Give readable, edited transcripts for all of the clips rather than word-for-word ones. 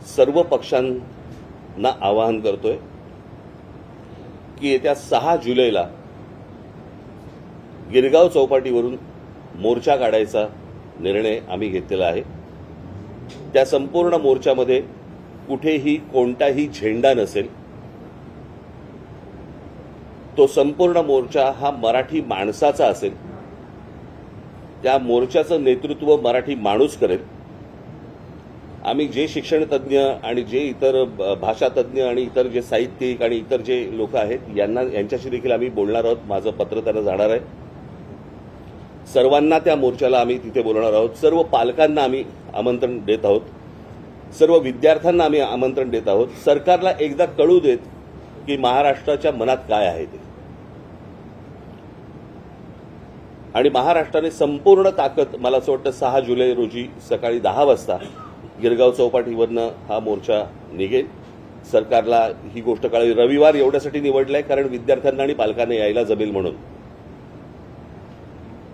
सर्व पक्षांना आवाहन करतोय की येत्या 6 जुलैला गिरगाव चौपाटीवरून मोर्चा काढायचा निर्णय आम्ही घेतलेला आहे। त्या संपूर्ण मोर्चामध्ये कुठेही कोणताही झेंडा नसेल। तो संपूर्ण मोर्चा हा मराठी माणसाचा असेल। त्या मोर्चाचं नेतृत्व मराठी माणूस करेल। आम्ही जे शिक्षण तज्ज्ञ आणि जे इतर भाषा तज्ज्ञ आणि इतर जे साहित्यिक आणि इतर जे लोक आहेत यांच्याशी देखील आम्ही बोलणार आहोत। माझं पत्र त्यांना जाणार आहे। सर्वांना त्या मोर्चाला आम्ही तिथे बोलवणार आहोत। सर्व पालकांना आम्ही आमंत्रण देत आहोत। सर्व विद्यार्थ्यांना आम्ही आमंत्रण देत आहोत। सरकारला एकदा कळू देत की महाराष्ट्राच्या मनात काय आहे ते, आणि महाराष्ट्राने संपूर्ण ताकद, मला असं वाटतं 6 जुलै रोजी सकाळी 10 वाजता गिरगाव चौपाटीवरनं हा मोर्चा निघेल। सरकारला ही गोष्ट कळावी। रविवार एवढ्यासाठी निवडलाय कारण विद्यार्थ्यांना आणि पालकांना यायला जमेल म्हणून,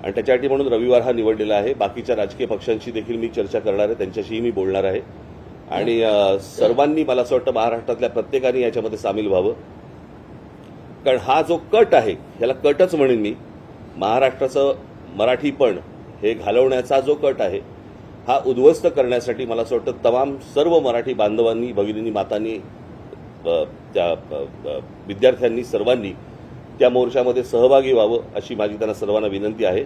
आणि त्याच्यासाठी म्हणून रविवार हा निवडलेला आहे। बाकीच्या राजकीय पक्षांशी देखील मी चर्चा करणार आहे, त्यांच्याशीही मी बोलणार आहे, आणि सर्वांनी, मला असं वाटतं महाराष्ट्रातल्या प्रत्येकाने याच्यामध्ये सामील व्हावं। कारण हा जो कट आहे, ह्याला कटच म्हणेन मी, महाराष्ट्राचं मराठीपण हे घालवण्याचा जो कट आहे हा उद्ध्वस्त करण्यासाठी मला असं वाटतं तमाम सर्व मराठी बांधवांनी, भगिनींनी, मातांनी, त्या विद्यार्थ्यांनी, सर्वांनी त्या मोर्चामध्ये सहभागी व्हावं अशी माझी त्यांना सर्वांना विनंती आहे।